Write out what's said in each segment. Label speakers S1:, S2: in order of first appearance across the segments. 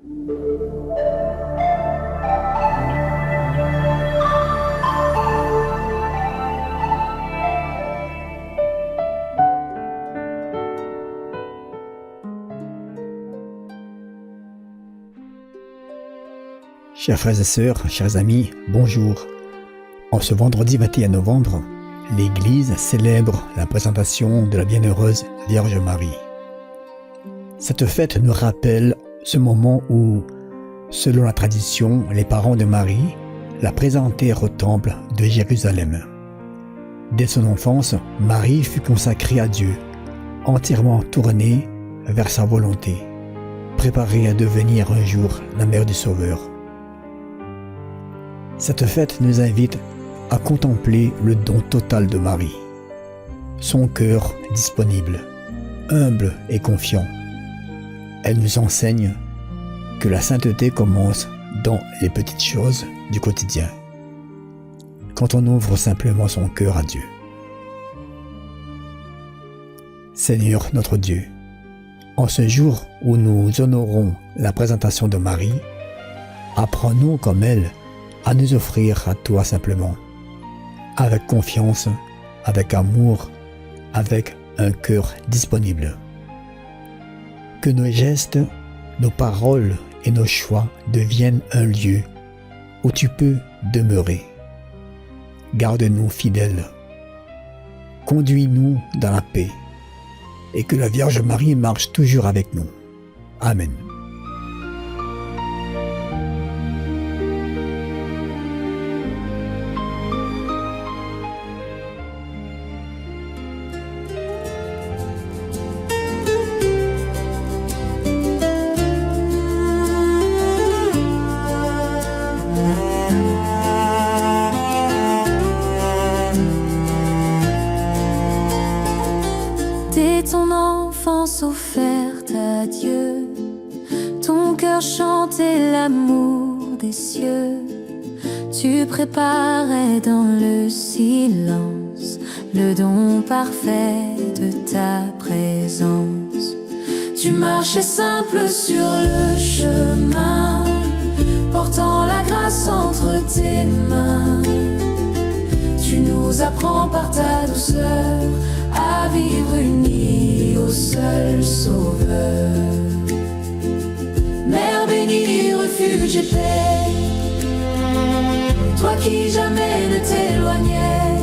S1: Chers frères et sœurs, chers amis, bonjour. En ce vendredi 21 novembre, l'Église célèbre la présentation de la bienheureuse Vierge Marie. Cette fête nous rappelle ce moment où, selon la tradition, les parents de Marie la présentèrent au temple de Jérusalem. Dès son enfance, Marie fut consacrée à Dieu, entièrement tournée vers sa volonté, préparée à devenir un jour la mère du Sauveur. Cette fête nous invite à contempler le don total de Marie, son cœur disponible, humble et confiant. Elle nous enseigne que la sainteté commence dans les petites choses du quotidien, quand on ouvre simplement son cœur à Dieu. Seigneur notre Dieu, en ce jour où nous honorons la présentation de Marie, apprends-nous comme elle à nous offrir à toi simplement, avec confiance, avec amour, avec un cœur disponible. Que nos gestes, nos paroles et nos choix deviennent un lieu où tu peux demeurer. Garde-nous fidèles. Conduis-nous dans la paix et que la Vierge Marie marche toujours avec nous. Amen.
S2: Dès ton enfance offerte à Dieu, ton cœur chantait l'amour des cieux. Tu préparais dans le silence le don parfait de ta présence. Tu marchais simple sur le chemin, portant la grâce entre tes mains. Tu nous apprends par ta douceur à vivre unis au seul Sauveur. Mère bénie, refuge et paix, toi qui jamais ne t'éloignais,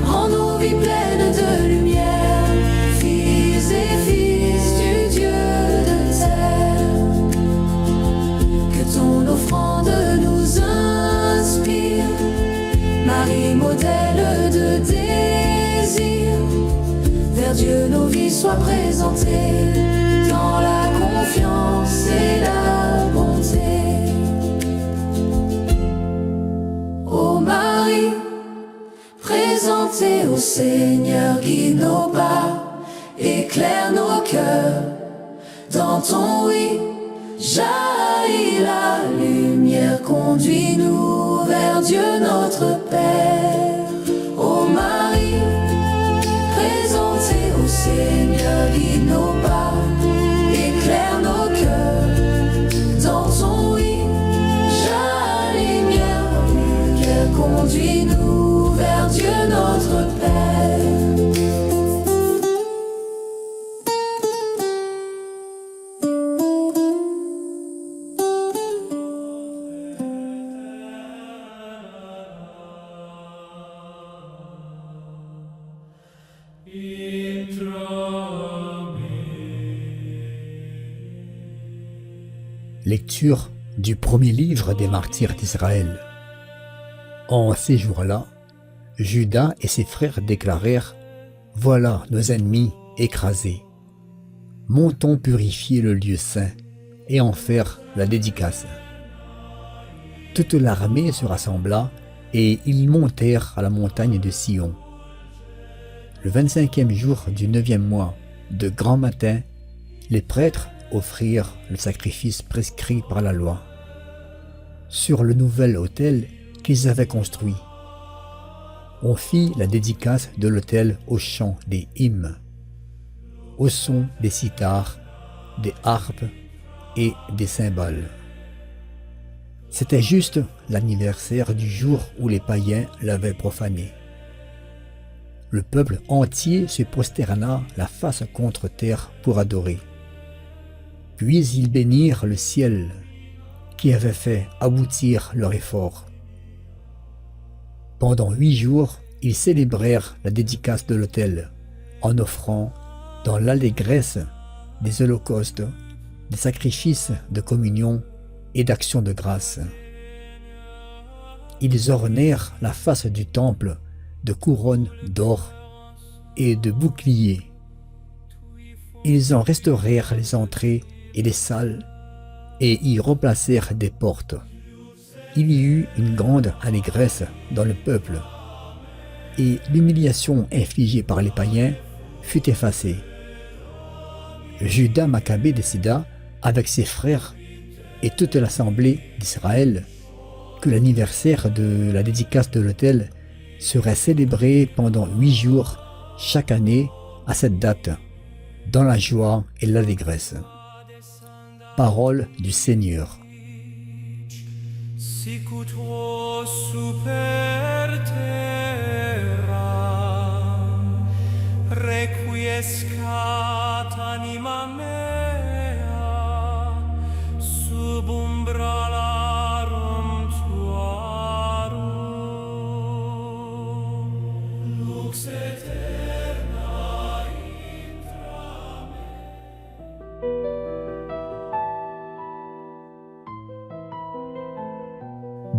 S2: rends nos vies pleines de lumière, fils et fils du Dieu de terre. Que ton offrande nous inspire, Marie, modèle de désir. Vers Dieu nos vies soient présentées dans la confiance et la bonté. Ô Marie, présentée au Seigneur, guide nos pas, éclaire nos cœurs. Dans ton oui, jaillit la lumière, conduis-nous vers Dieu notre Père. Ô Marie, présentée au Seigneur, guide nos pas, éclaire nos cœurs. Dans ton oui, jaillit la lumière, conduis-nous vers Dieu notre Père.
S1: Lecture du premier livre des martyrs d'Israël. En ces jours-là, Judas et ses frères déclarèrent : « Voilà nos ennemis écrasés. Montons purifier le lieu saint et en faire la dédicace. » Toute l'armée se rassembla et ils montèrent à la montagne de Sion. Le 25e jour du 9e mois, de grand matin, les prêtres offrirent le sacrifice prescrit par la loi sur le nouvel autel qu'ils avaient construit. On fit la dédicace de l'autel au chant des hymnes, au son des cithars, des harpes et des cymbales. C'était juste l'anniversaire du jour où les païens l'avaient profané. Le peuple entier se prosterna la face contre terre pour adorer. Puis ils bénirent le ciel qui avait fait aboutir leur effort. Pendant 8 jours, ils célébrèrent la dédicace de l'autel en offrant dans l'allégresse des holocaustes, des sacrifices de communion et d'actions de grâce. Ils ornèrent la face du temple de couronnes d'or et de boucliers. Ils en restaurèrent les entrées et les salles et y remplacèrent des portes. Il y eut une grande allégresse dans le peuple et l'humiliation infligée par les païens fut effacée. Juda Maccabée décida, avec ses frères et toute l'assemblée d'Israël, que l'anniversaire de la dédicace de l'autel serait célébré pendant 8 jours chaque année à cette date, dans la joie et l'allégresse. Parole du Seigneur.
S3: Sic ut vos super terra, requiescat anima mea, sub umbralarum tuarum, lux aeterna intra me.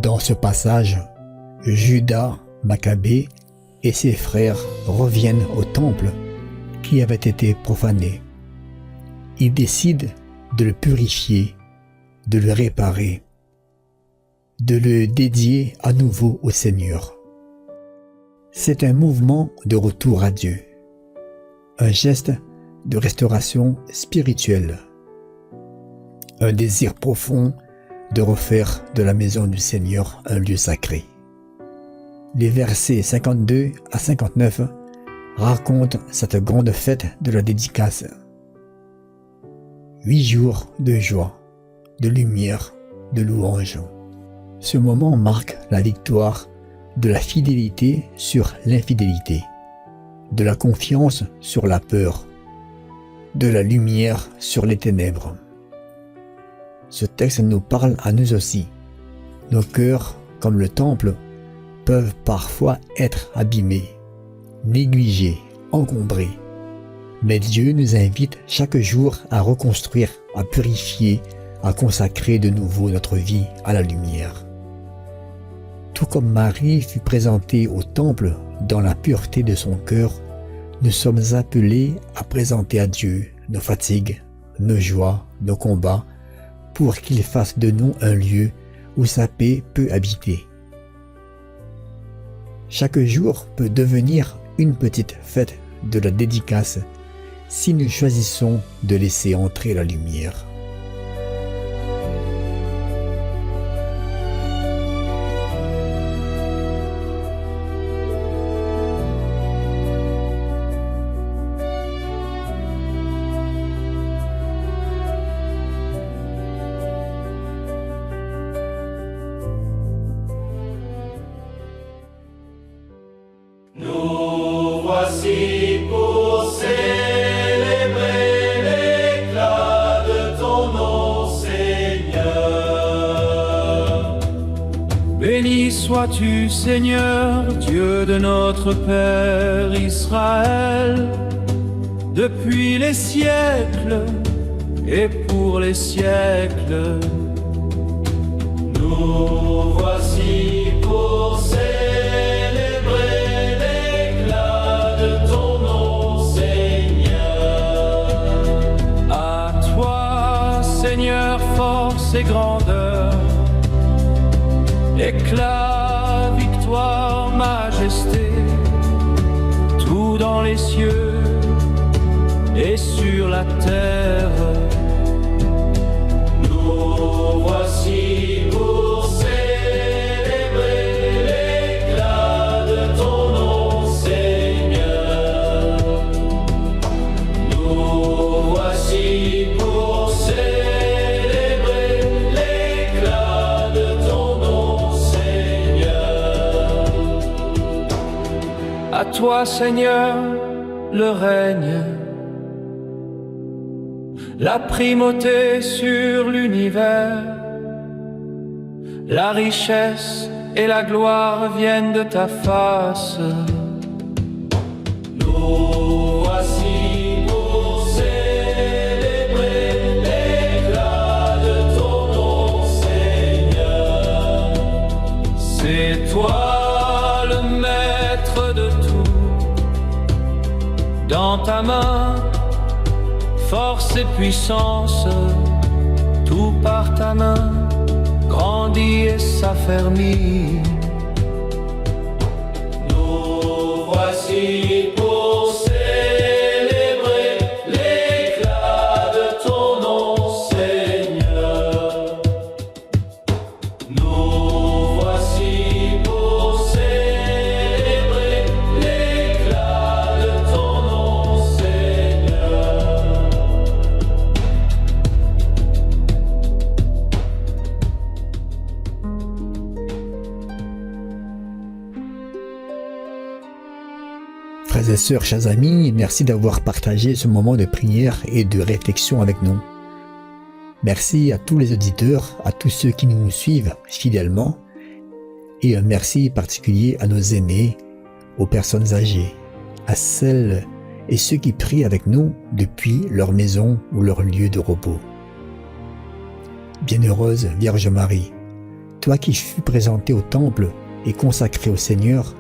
S1: Dans ce passage, Juda Maccabée et ses frères reviennent au temple qui avait été profané. Ils décident de le purifier, de le réparer, de le dédier à nouveau au Seigneur. C'est un mouvement de retour à Dieu, un geste de restauration spirituelle, un désir profond de refaire de la maison du Seigneur un lieu sacré. Les versets 52 à 59 racontent cette grande fête de la dédicace. 8 jours de joie, de lumière, de louange. Ce moment marque la victoire de la fidélité sur l'infidélité, de la confiance sur la peur, de la lumière sur les ténèbres. Ce texte nous parle à nous aussi. Nos cœurs, comme le temple, peuvent parfois être abîmés, négligés, encombrés. Mais Dieu nous invite chaque jour à reconstruire, à purifier, à consacrer de nouveau notre vie à la lumière. Tout comme Marie fut présentée au temple dans la pureté de son cœur, nous sommes appelés à présenter à Dieu nos fatigues, nos joies, nos combats, pour qu'il fasse de nous un lieu où sa paix peut habiter. Chaque jour peut devenir une petite fête de la dédicace si nous choisissons de laisser entrer la lumière.
S3: Nous voici pour célébrer l'éclat de ton nom, Seigneur. Béni sois-tu, Seigneur, Dieu de notre Père Israël, depuis les siècles et pour les siècles. Nous voici pour célébrer l'éclat de ton nom, Seigneur. À toi, Seigneur, force et grandeur, éclat, victoire, majesté, tout dans les cieux et sur la terre. Nous voici pour célébrer l'éclat de ton nom, Seigneur. Nous voici pour célébrer toi, Seigneur, le règne, la primauté sur l'univers, la richesse et la gloire viennent de ta face. Nous voici pour célébrer l'éclat de ton nom, Seigneur. C'est toi le maître de tout. Dans ta main, force et puissance, tout par ta main grandit et s'affermit. Nous voici pour célébrer l'éclat de ton nom, Seigneur. Nous voici pour célébrer l'éclat de ton nom, Seigneur.
S1: Frères et sœurs, chers amis, merci d'avoir partagé ce moment de prière et de réflexion avec nous. Merci à tous les auditeurs, à tous ceux qui nous suivent fidèlement, et un merci particulier à nos aînés, aux personnes âgées, à celles et ceux qui prient avec nous depuis leur maison ou leur lieu de repos. Bienheureuse Vierge Marie, toi qui fus présentée au temple et consacrée au Seigneur,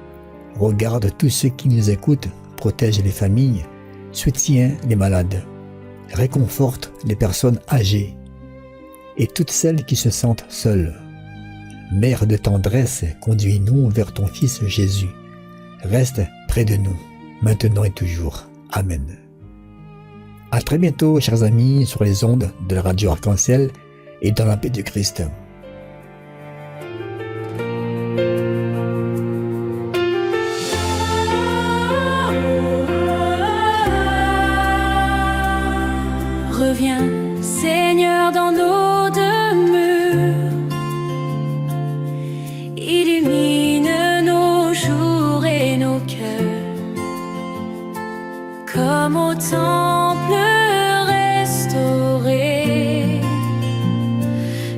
S1: regarde tous ceux qui nous écoutent, protège les familles, soutient les malades, réconforte les personnes âgées et toutes celles qui se sentent seules. Mère de tendresse, conduis-nous vers ton Fils Jésus. Reste près de nous, maintenant et toujours. Amen. À très bientôt, chers amis, sur les ondes de la radio Arc-en-Ciel et dans la paix du Christ.
S2: Reviens, Seigneur, dans nos demeures. Illumine nos jours et nos cœurs. Comme au temple restauré,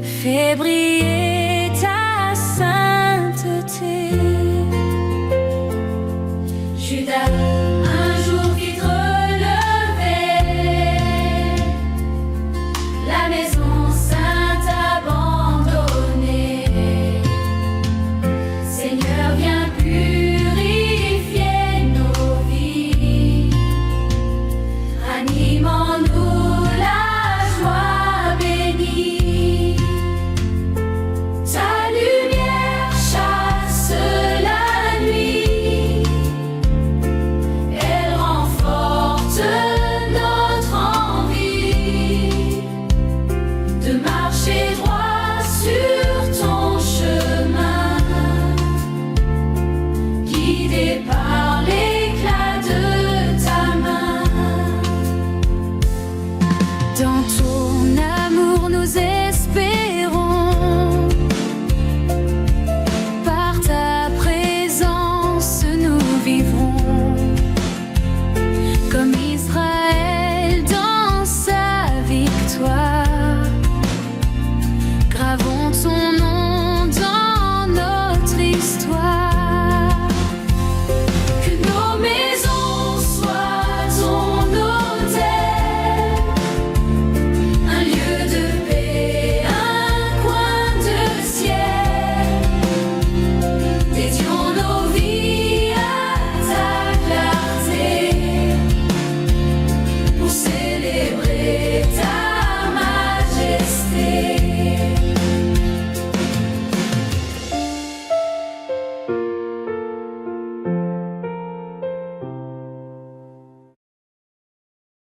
S2: fais briller ta sainteté. Judas, un jour qui te relevait, la maison sainte abandonnée. Seigneur, viens purifier nos vies, ranime en nous la joie bénie. Ta lumière chasse la nuit, elle renforce notre envie de marcher droit sur ton chemin, guidé par l'éclat de ta main. Dans ton amour nous espérons, par ta présence nous vivrons, comme Israël dans sa victoire.